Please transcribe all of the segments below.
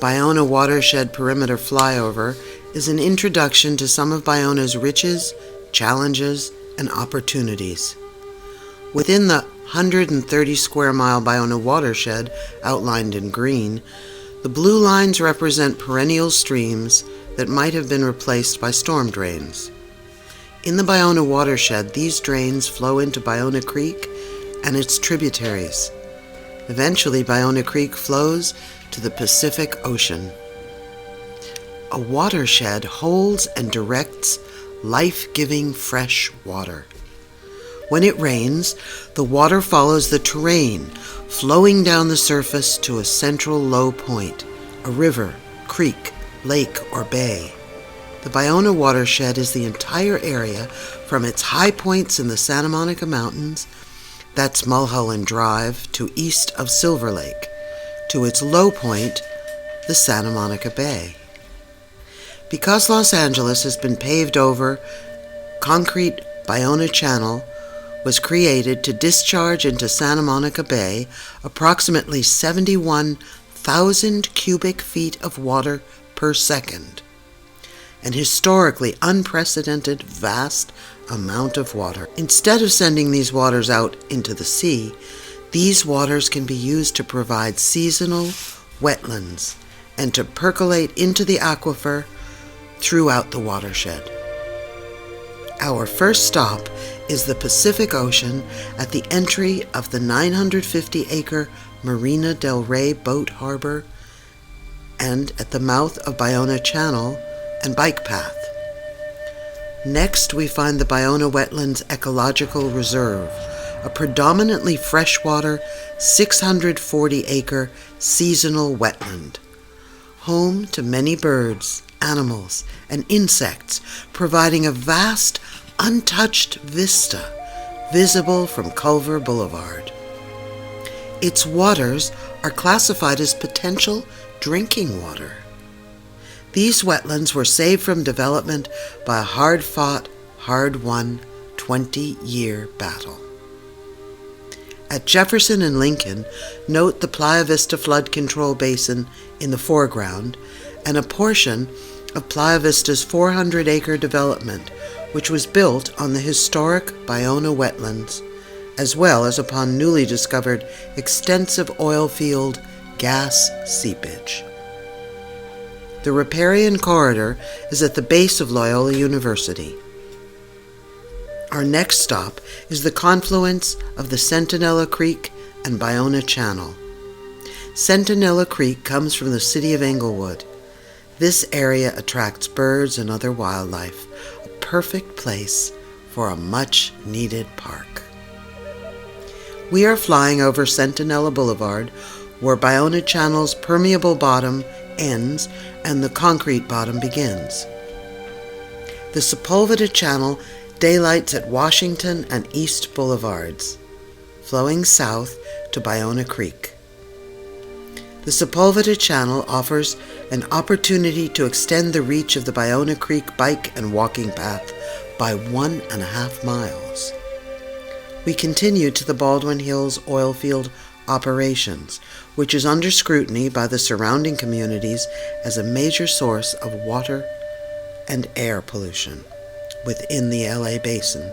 Ballona Watershed Perimeter Flyover is an introduction to some of Ballona's riches, challenges, and opportunities. Within the 130 square mile Ballona watershed, outlined in green, the blue lines represent perennial streams that might have been replaced by storm drains. In the Ballona watershed, these drains flow into Ballona Creek and its tributaries. Eventually, Ballona Creek flows to the Pacific Ocean. A watershed holds and directs life-giving fresh water. When it rains, the water follows the terrain, flowing down the surface to a central low point, a river, creek, lake, or bay. The Ballona watershed is the entire area from its high points in the Santa Monica Mountains, that's Mulholland Drive, to east of Silver Lake, to its low point, the Santa Monica Bay. Because Los Angeles has been paved over, concrete Ballona-Channel was created to discharge into Santa Monica Bay approximately 71,000 cubic feet of water per second, an historically unprecedented vast amount of water. Instead of sending these waters out into the sea, these waters can be used to provide seasonal wetlands and to percolate into the aquifer throughout the watershed. Our first stop is the Pacific Ocean at the entry of the 950-acre Marina del Rey boat harbor and at the mouth of Ballona-Channel and bike path. Next, we find the Ballona-Wetlands Ecological Reserve, a predominantly freshwater 640-acre seasonal wetland, home to many birds, animals, and insects, providing a vast, untouched vista visible from Culver Boulevard. Its waters are classified as potential drinking water. These wetlands were saved from development by a hard-fought, hard-won 20-year battle. At Jefferson and Lincoln, note the Playa-Vista flood control basin in the foreground and a portion of Playa Vista's 400-acre development, which was built on the historic Ballona Wetlands, as well as upon newly discovered extensive oil field gas seepage. The riparian corridor is at the base of Loyola University. Our next stop is the confluence of the Centinela Creek and Ballona-Channel. Centinela Creek comes from the city of Englewood. This area attracts birds and other wildlife, a perfect place for a much-needed park. We are flying over Centinela Boulevard, where Ballona-Channel's permeable bottom ends and the concrete bottom begins. The Sepulveda-Channel daylights at Washington and East Boulevards, flowing south to Ballona Creek. The Sepulveda-Channel offers an opportunity to extend the reach of the Ballona Creek bike and walking path by 1.5 miles. We continue to the Baldwin-Hills oil field operations, which is under scrutiny by the surrounding communities as a major source of water and air pollution within the LA basin.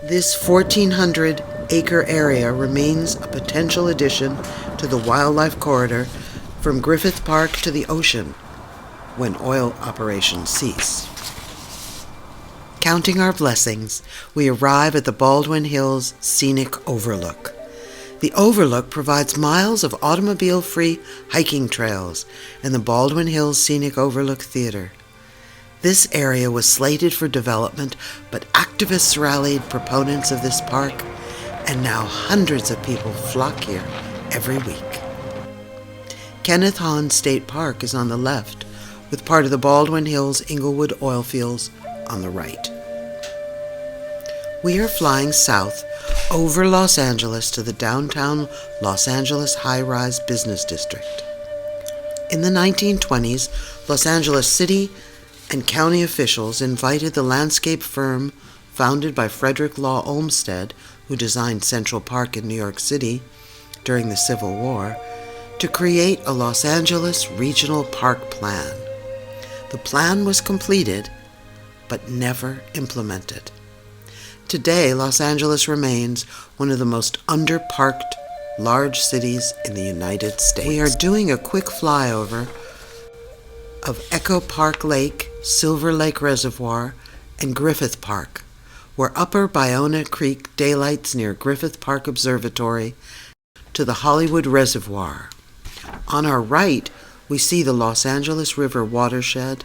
This 1,400-acre area remains a potential addition to the wildlife corridor from Griffith Park to the ocean when oil operations cease. Counting our blessings, we arrive at the Baldwin-Hills-Scenic-Overlook. The Overlook provides miles of automobile-free hiking trails and the Baldwin-Hills-Scenic-Overlook Theater. This area was slated for development, but activists rallied proponents of this park, and now hundreds of people flock here every week. Kenneth Hahn State Park is on the left, with part of the Baldwin-Hills-Inglewood oil fields on the right. We are flying south over Los Angeles to the downtown Los Angeles high-rise business district. In the 1920s, Los Angeles City and county officials invited the landscape firm founded by Frederick Law Olmsted, who designed Central Park in New York City during the Civil War, to create a Los Angeles Regional Park Plan. The plan was completed, but never implemented. Today, Los Angeles remains one of the most under-parked large cities in the United States. We are doing a quick flyover of Echo Park Lake, Silver Lake Reservoir, and Griffith Park, where Upper Ballona Creek daylights near Griffith Park Observatory to the Hollywood Reservoir. On our right, we see the Los Angeles River watershed.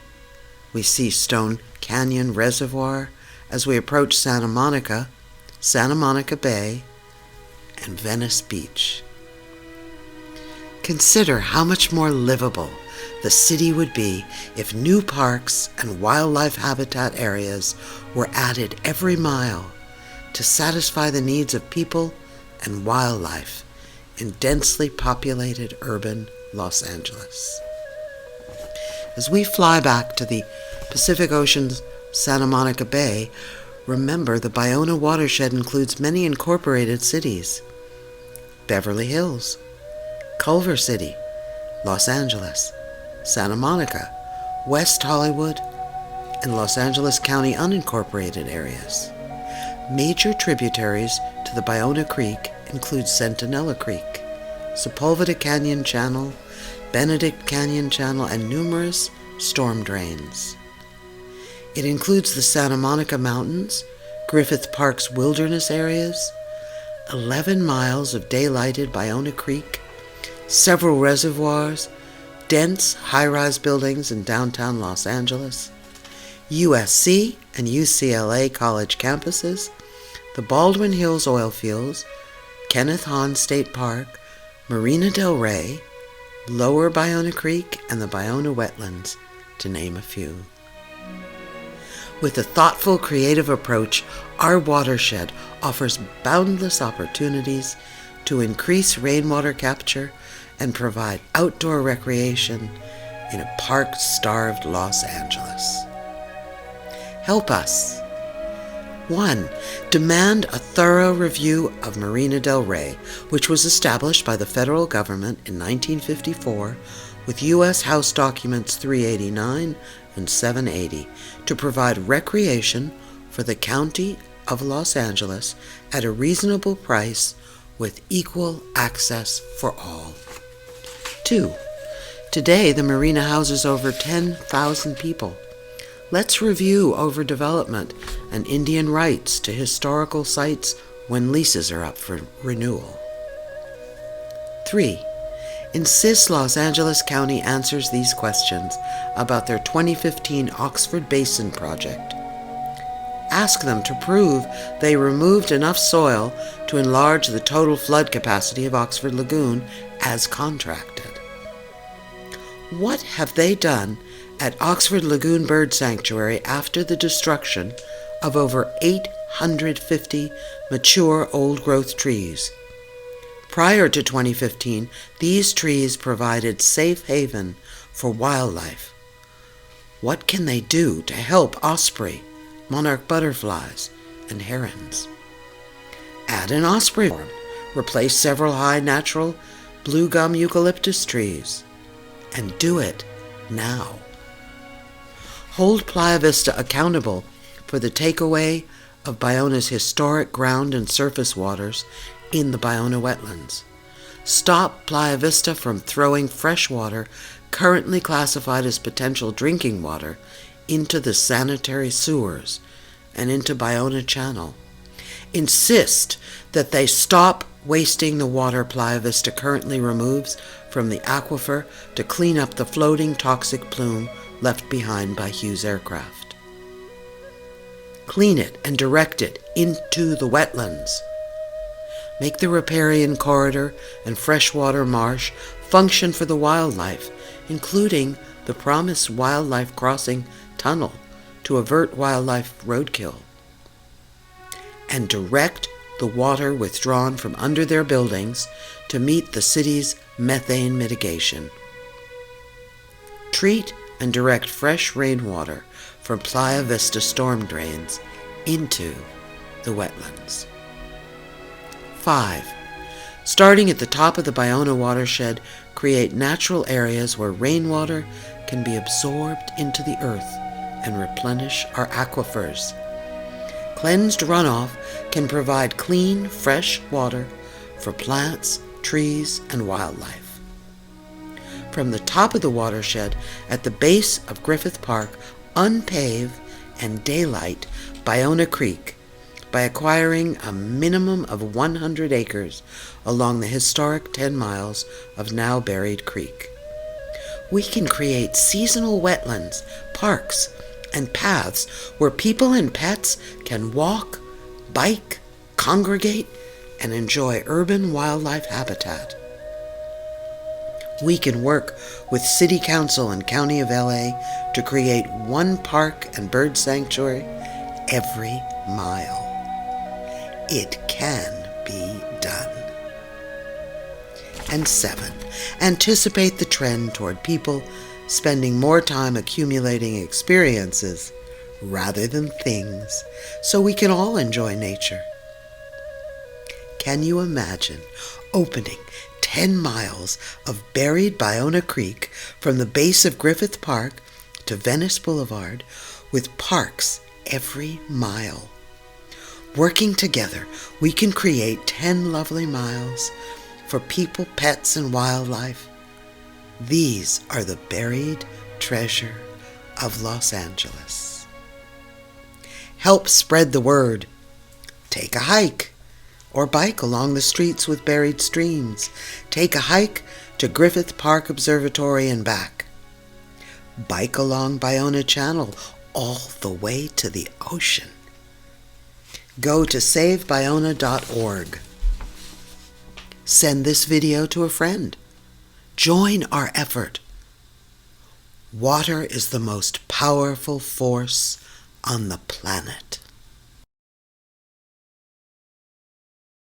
We see Stone Canyon Reservoir as we approach Santa Monica Bay, and Venice Beach. Consider how much more livable the city would be if new parks and wildlife habitat areas were added every mile to satisfy the needs of people and wildlife in densely populated urban Los Angeles. As we fly back to the Pacific Ocean's Santa Monica Bay, remember the Ballona Watershed includes many incorporated cities: Beverly-Hills, Culver-City, Los Angeles, Santa Monica, West Hollywood, and Los Angeles County unincorporated areas. Major tributaries to the Ballona Creek include Centinela Creek, Sepulveda-Channel, Benedict Canyon Channel, and numerous storm drains. It includes the Santa Monica Mountains, Griffith Park's wilderness areas, 11 miles of daylighted Ballona Creek, several reservoirs, dense high-rise buildings in downtown Los Angeles, USC and UCLA college campuses, the Baldwin-Hills oil fields, Kenneth Hahn State Park, Marina del Rey, Lower Ballona Creek, and the Ballona-Wetlands, to name a few. With a thoughtful, creative approach, our watershed offers boundless opportunities to increase rainwater capture and provide outdoor recreation in a park-starved Los Angeles. Help us. 1. Demand a thorough review of Marina del Rey, which was established by the federal government in 1954 with U.S. House Documents 389 and 780 to provide recreation for the County of Los Angeles at a reasonable price with equal access for all. 2. Today, the marina houses over 10,000 people. Let's review overdevelopment and Indian rights to historical sites when leases are up for renewal. 3. Insist Los Angeles County answers these questions about their 2015 Oxford Basin project. Ask them to prove they removed enough soil to enlarge the total flood capacity of Oxford Lagoon as contracted. What have they done at Oxford Lagoon Bird Sanctuary after the destruction of over 850 mature old-growth trees? Prior to 2015, these trees provided safe haven for wildlife. What can they do to help osprey, monarch butterflies, and herons? Add an osprey farm. Replace several high natural blue gum eucalyptus trees. And do it now. Hold Playa Vista accountable for the takeaway of Ballona's historic ground and surface waters in the Ballona-Wetlands. Stop Playa Vista from throwing fresh water currently classified as potential drinking water into the sanitary sewers and into Ballona-Channel. Insist that they stop wasting the water Playa Vista currently removes from the aquifer to clean up the floating toxic plume left behind by Hughes aircraft. Clean it and direct it into the wetlands. Make the riparian corridor and freshwater marsh function for the wildlife, including the promised wildlife crossing tunnel to avert wildlife roadkill. And direct the water withdrawn from under their buildings to meet the city's methane mitigation. Treat and direct fresh rainwater from Playa Vista storm drains into the wetlands. 5. Starting at the top of the Ballona Watershed, create natural areas where rainwater can be absorbed into the earth and replenish our aquifers. Cleansed runoff can provide clean, fresh water for plants, trees, and wildlife. From the top of the watershed, at the base of Griffith Park, unpave and daylight Ballona Creek by acquiring a minimum of 100 acres along the historic 10 miles of now buried creek. We can create seasonal wetlands, parks, and paths where people and pets can walk, bike, congregate, and enjoy urban wildlife habitat. We can work with City Council and County of LA to create one park and bird sanctuary every mile. It can be done. And 7, anticipate the trend toward people spending more time accumulating experiences rather than things so we can all enjoy nature. Can you imagine opening 10 miles of buried Ballona Creek from the base of Griffith Park to Venice Boulevard with parks every mile? Working together, we can create 10 lovely miles for people, pets, and wildlife. These are the buried treasure of Los Angeles. Help spread the word. Take a hike or bike along the streets with buried streams. Take a hike to Griffith Park Observatory and back. Bike along Ballona-Channel all the way to the ocean. Go to saveballona.org. Send this video to a friend. Join our effort. Water is the most powerful force on the planet.